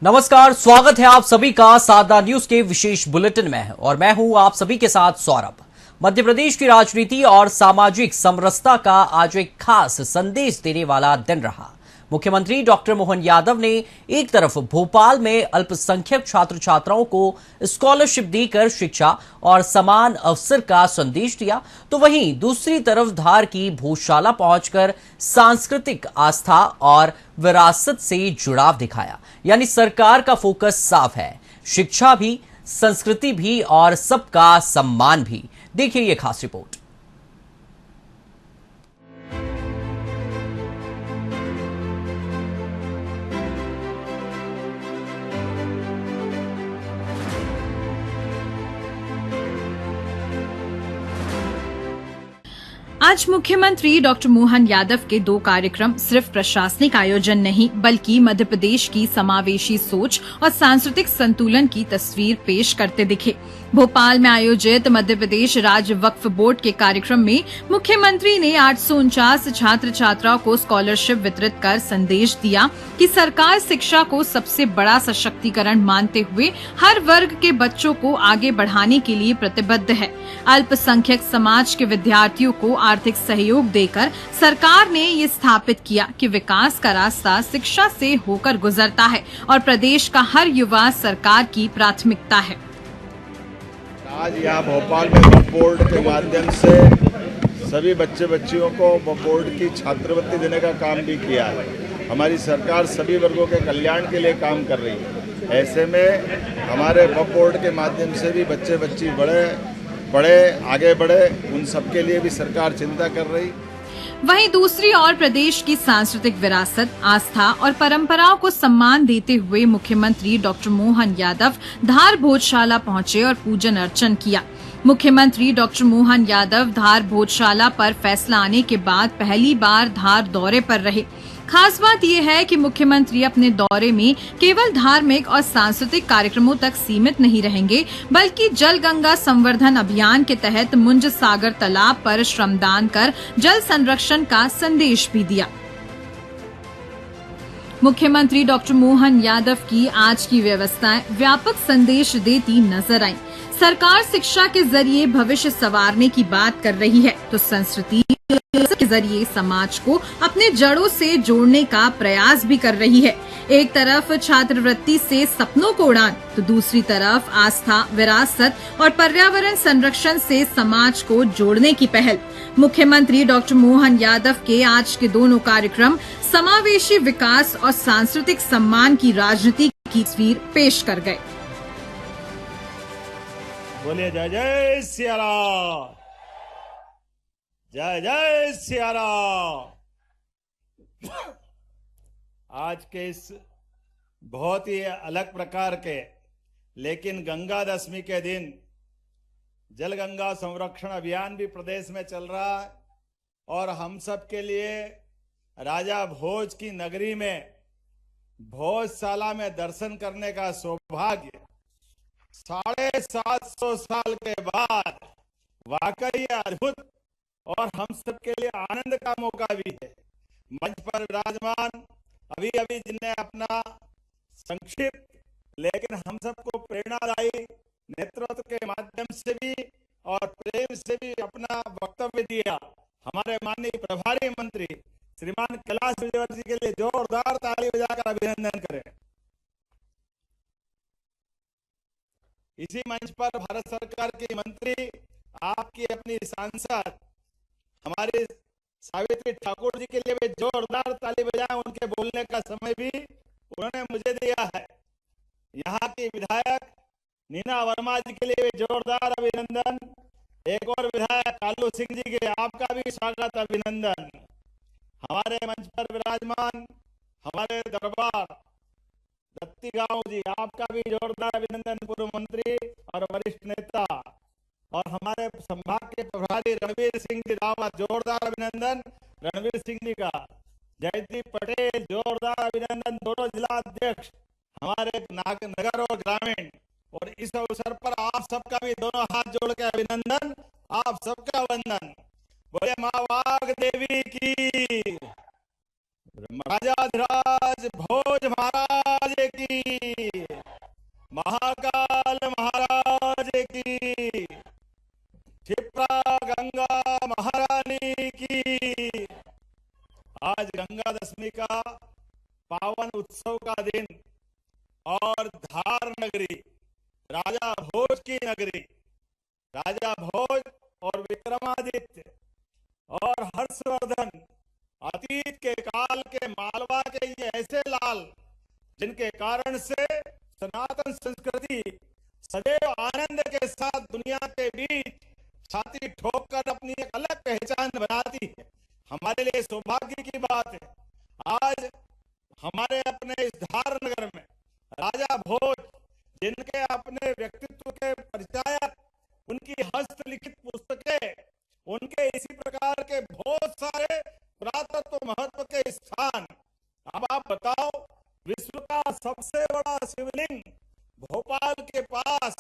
नमस्कार, स्वागत है आप सभी का साधना न्यूज के विशेष बुलेटिन में और मैं हूं आप सभी के साथ सौरभ। मध्य प्रदेश की राजनीति और सामाजिक समरसता का आज एक खास संदेश देने वाला दिन रहा। मुख्यमंत्री डॉक्टर मोहन यादव ने एक तरफ भोपाल में अल्पसंख्यक छात्र छात्राओं को स्कॉलरशिप देकर शिक्षा और समान अवसर का संदेश दिया, तो वहीं दूसरी तरफ धार की भोजशाला पहुंचकर सांस्कृतिक आस्था और विरासत से जुड़ाव दिखाया। यानी सरकार का फोकस साफ है, शिक्षा भी, संस्कृति भी और सबका सम्मान भी। देखिए ये खास रिपोर्ट। आज मुख्यमंत्री डॉक्टर मोहन यादव के दो कार्यक्रम सिर्फ प्रशासनिक आयोजन नहीं बल्कि मध्य प्रदेश की समावेशी सोच और सांस्कृतिक संतुलन की तस्वीर पेश करते दिखे। भोपाल में आयोजित मध्य प्रदेश राज्य वक्फ बोर्ड के कार्यक्रम में मुख्यमंत्री ने 849 छात्र छात्राओं को स्कॉलरशिप वितरित कर संदेश दिया कि सरकार शिक्षा को सबसे बड़ा सशक्तिकरण मानते हुए हर वर्ग के बच्चों को आगे बढ़ाने के लिए प्रतिबद्ध है। अल्पसंख्यक समाज के विद्यार्थियों को आर्थिक सहयोग देकर सरकार ने ये स्थापित किया कि विकास का रास्ता शिक्षा से होकर गुजरता है और प्रदेश का हर युवा सरकार की प्राथमिकता है। आज यहाँ भोपाल में वक्फ बोर्ड के माध्यम से सभी बच्चे बच्चियों को वक्फ बोर्ड की छात्रवृत्ति देने का काम भी किया है। हमारी सरकार सभी वर्गों के कल्याण के लिए काम कर रही है। ऐसे में हमारे वक्फ बोर्ड के माध्यम से भी बच्चे बच्ची बड़े आगे बढ़े, उन सबके लिए भी सरकार चिंता कर रही। वहीं दूसरी ओर प्रदेश की सांस्कृतिक विरासत, आस्था और परंपराओं को सम्मान देते हुए मुख्यमंत्री डॉक्टर मोहन यादव धार भोजशाला पहुंचे और पूजन अर्चन किया। मुख्यमंत्री डॉक्टर मोहन यादव धार भोजशाला पर फैसला आने के बाद पहली बार धार दौरे पर रहे। खास बात यह है कि मुख्यमंत्री अपने दौरे में केवल धार्मिक और सांस्कृतिक कार्यक्रमों तक सीमित नहीं रहेंगे, बल्कि जल गंगा संवर्धन अभियान के तहत मुंज सागर तालाब पर श्रमदान कर जल संरक्षण का संदेश भी दिया। मुख्यमंत्री डॉक्टर मोहन यादव की आज की व्यवस्थाएं व्यापक संदेश देती नजर आईं। सरकार शिक्षा के जरिए भविष्य संवारने की बात कर रही है, तो संस्कृति के जरिए समाज को अपने जड़ों से जोड़ने का प्रयास भी कर रही है। एक तरफ छात्रवृत्ति से सपनों को उड़ान, तो दूसरी तरफ आस्था, विरासत और पर्यावरण संरक्षण से समाज को जोड़ने की पहल। मुख्यमंत्री डॉक्टर मोहन यादव के आज के दोनों कार्यक्रम समावेशी विकास और सांस्कृतिक सम्मान की राजनीति की तस्वीर पेश कर गए। बोलिए जय जय सिया राम, जय जय सिया राम। आज के इस बहुत ही अलग प्रकार के लेकिन गंगा दशमी के दिन जल गंगा संरक्षण अभियान भी प्रदेश में चल रहा है और हम सब के लिए राजा भोज की नगरी में भोजशाला में दर्शन करने का सौभाग्य 750 साल के बाद वाकई अद्भुत और हम सब के लिए आनंद का मौका भी है। मंच पर विराजमान अभी जिनने अपना संक्षिप्त लेकिन हम सबको प्रेरणादायी नेतृत्व के माध्यम से भी और प्रेम से भी अपना वक्तव्य दिया, हमारे माननीय प्रभारी मंत्री श्रीमान कैलाश विजयवर्गीय जी के लिए जोरदार ताली बजाकर अभिनंदन करें। इसी मंच पर भारत सरकार के मंत्री, आपकी अपनी सांसद हमारे सावित्री ठाकुर जी के लिए भी जोरदार ताली बजाएं। उनके बोलने का समय भी उन्होंने मुझे दिया है। यहाँ की विधायक नीना वर्मा जी के लिए भी जोरदार अभिनंदन। एक और विधायक कालू सिंह जी के, आपका भी स्वागत, अभिनंदन। हमारे मंच पर विराजमान हमारे दरबार दत्ती गांव जी, आपका भी जोरदार अभिनंदन, पूर्व मंत्री और वरिष्ठ नेता। और हमारे संभाग के प्रभारी रणवीर सिंह जी रावत, जोरदार अभिनंदन रणवीर सिंह जी का। जयदीप पटेल, जोरदार अभिनंदन, दोनों जिला अध्यक्ष हमारे नगर और ग्रामीण। और इस अवसर पर आप सबका भी दोनों हाथ जोड़ के अभिनंदन, आप सबका वंदन। बोले माँ वाग देवी की, राजाधिराज भोज महाराज महाराज की, महाकाल महाराज की, क्षिप्रा गंगा महारानी की। आज गंगा दशमी का पावन उत्सव का दिन और धार नगरी, राजा भोज की नगरी, राजा भोज और विक्रमादित्य और हर्षवर्धन, अतीत के काल के मालवा के ये ऐसे लाल जिनके कारण से सनातन संस्कृति सदैव आनंद के साथ दुनिया के बीच छाती ठोक कर अपनी एक अलग पहचान बनाती है। हमारे लिए सौभाग्य की बात है, आज हमारे अपने इस धार नगर में राजा भोज, जिनके अपने व्यक्तित्व के परिचायक, उनकी हस्तलिखित पुस्तकें, उनके इसी प्रकार के बहुत सारे पुरातत्व महत्व के स्थान। अब आप बताओ, विश्व का सबसे बड़ा शिवलिंग भोपाल के पास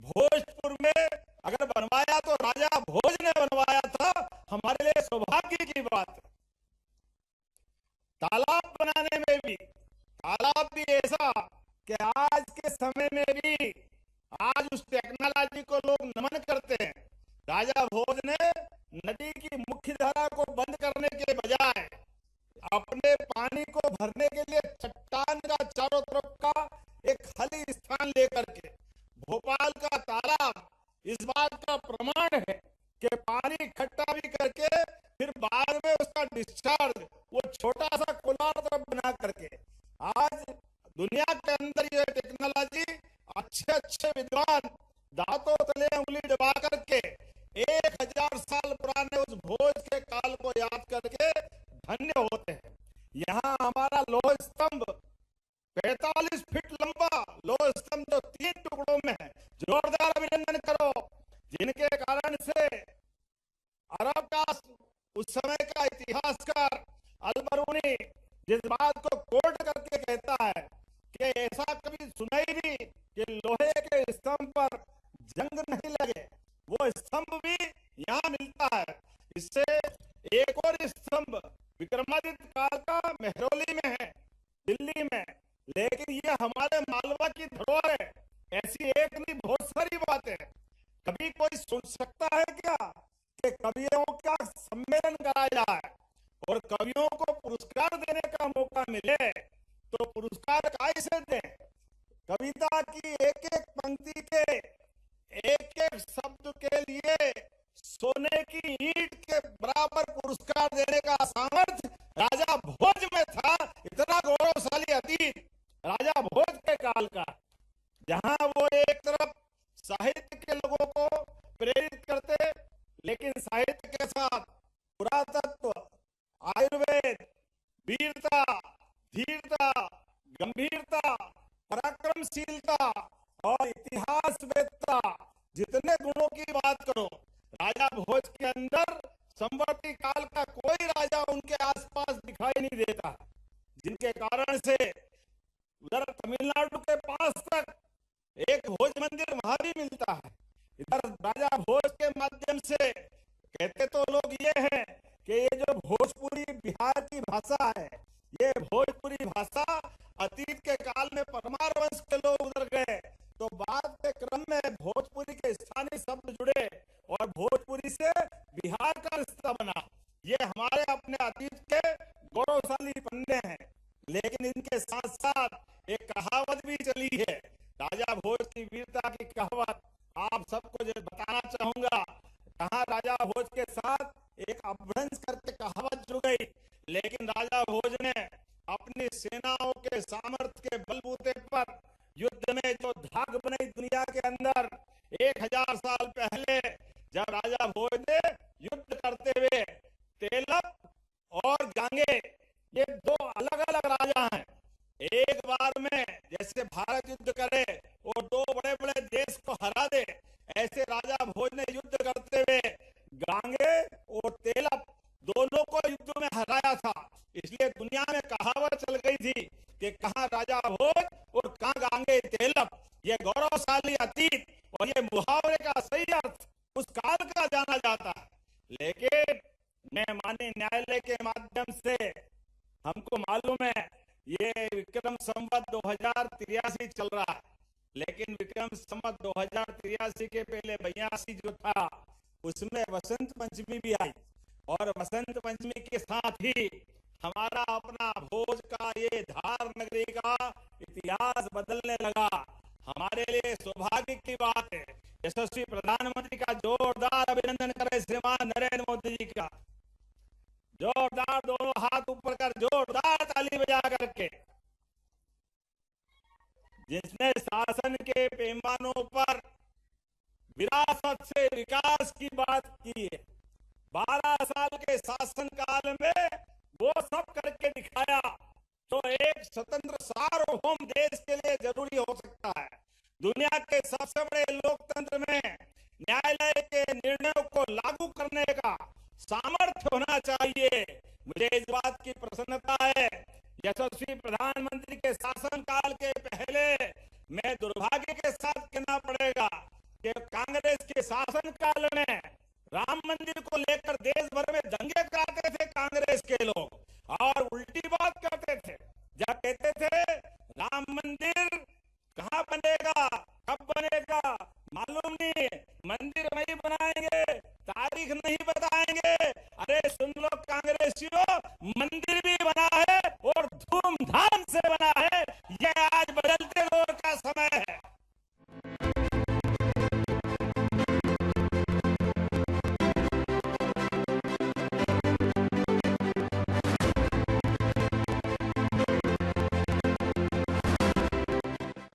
भोजपुर में अगर बनवाया तो राजा भोज ने बनवाया था। हमारे लिए सौभाग्य की बात है। तालाब बनाने में भी, तालाब भी ऐसा कि आज के समय में भी आज उस टेक्नोलॉजी को लोग नमन करते हैं। राजा भोज ने नदी की मुख्य धारा को बंद करने के बजाय अपने पानी को भरने के लिए चट्टान का चारों तरफ का एक खाली स्थान लेकर के भोपाल का तालाब इस बात का प्रमाण है कि पानी इकट्ठा भी करके फिर बाद में उसका डिस्चार्ज वो छोटा सा कुलार तरफ बना करके आज दुनिया के अंदर ये टेक्नोलॉजी अच्छे अच्छे विद्वान दांतों तले उंगली दबा करके 1000 साल पुराने उस भोज के काल को याद करके धन्य होते हैं। यहाँ हमारा लोह स्तंभ 45 फीट लंबा लोह स्तंभ जो 3 टुकड़ों में है, जोरदार अभिनंदन करो, जिनके कारण से अरब का उस समय का इतिहासकार अलबरूनी जिस बात को कोट करके कहता है कि ऐसा कभी सुना ही नहीं कि लोहे के स्तंभ पर जंग नहीं लगे, वो स्तंभ भी यहाँ मिलता है। इससे एक और स्तंभ विक्रमादित्य काल का मेहरौली में है, दिल्ली में, लेकिन ये हमारे मालवा की धरोहर है। ऐसी एक नहीं, बहुत सारी बातें हैं। कभी कोई सोच सकता है क्या कि कवियों का सम्मेलन कराया जाए और कवियों को पुरस्कार देने का मौका मिले, तो पुरस्कार कैसे दें? कविता की एक एक पंक्ति के एक एक शब्द के लिए सोने की ईंट के बराबर पुरस्कार देने का सामर्थ्य राजा भोज में था। इतना गौरवशाली अतीत राजा भोज के काल का, जहां वो एक तरफ साहित्य के लोगों को प्रेरित करते, लेकिन साहित्य के साथ पुरातत्व, आयुर्वेद, वीरता, धीरता, गंभीरता, पराक्रमशीलता और इतिहासवेत्ता, जितने गुणों की बात करो, राजा भोज के अंदर संवर्ती काल का कोई राजा उनके आसपास दिखाई नहीं देता, जिनके कारण से उधर तमिलनाडु के पास तक एक भोज मंदिर वहां भी मिलता है। इधर राजा भोज के माध्यम से कहते तो लोग ये हैं कि ये जो भोजपुरी बिहार की भाषा है, ये भोजपुरी भाषा अतीत के काल में परमार वंश के लोग उधर गए तो बाद के क्रम में भोजपुरी के स्थानीय शब्द जुड़े और भोजपुरी से बिहार का रिश्ता बना। ये हमारे अपने अतीत के गौरवशाली पन्ने हैं। लेकिन इनके साथ साथ एक कहावत भी चली है, राजा भोज की वीरता की कहावत आप सबको जो बताना चाहूंगा। कहा राजा भोज के साथ एक अपभ्रंश करके कहावत जुड़ गई, लेकिन राजा भोज ने अपनी सेनाओं के सामर्थ्य के बलबूते पर युद्ध में जो धाक बनाई दुनिया के अंदर 1000 साल पहले, जब राजा भोज ने युद्ध करते हुए तेलप और गांगे, ये दो अलग अलग राजा हैं, एक बार में जैसे भारत युद्ध करे और दो बड़े बड़े देश को हरा दे, ऐसे राजा भोज ने युद्ध करते हुए गांगे और तेलप दोनों को युद्ध में हराया था। इसलिए दुनिया में कहावत चल गई थी कि कहाँ राजा भोज और कहाँ गांगे तेलप। ये गौरवशाली अतीत और ये मुहावरे का सही अर्थ उस काल का जाना जाता है। लेकिन मैं माननीय न्यायालय के माध्यम से हमको मालूम है ये विक्रम विक्रम संवत 2083 चल रहा है, लेकिन विक्रम संवत 2083 के पहले 82 जो था उसमें वसंत पंचमी भी आई, और वसंत पंचमी के साथ ही हमारा अपना भोज का, ये धार नगरी का इतिहास बदलने लगा। हमारे लिए सौभाग्य की बात है। यशस्वी प्रधानमंत्री का जोरदार अभिनंदन करें श्रीमान नरेंद्र मोदी जी का। जोरदार दोनों हाथ ऊपर कर जोरदार ताली बजा करके, जिसने शासन के पैमानों पर विरासत से विकास की बात की है। 12 साल के शासन काल में वो सब करके दिखाया जो एक स्वतंत्र सार्वभौम देश के लिए जरूरी हो सकता है। दुनिया के सबसे बड़े लोकतंत्र में न्यायालय के निर्णयों को लागू करने का सामर्थ्य होना चाहिए। मुझे इस बात की प्रसन्नता है, यशस्वी प्रधानमंत्री के शासनकाल के पहले मैं दुर्भाग्य के साथ कहना पड़ेगा कि कांग्रेस के शासनकाल में राम मंदिर को लेकर देश भर में दंगे कराते थे कांग्रेस के लोग, और उल्टी बात करते थे। जब कहते थे राम मंदिर कहाँ बनेगा, कब बनेगा मालूम नहीं, मंदिर वही बनाएंगे, तारीख नहीं बताएंगे। अरे सुन लो कांग्रेसियों, मंदिर भी बना है और धूमधाम से बना है। यह आज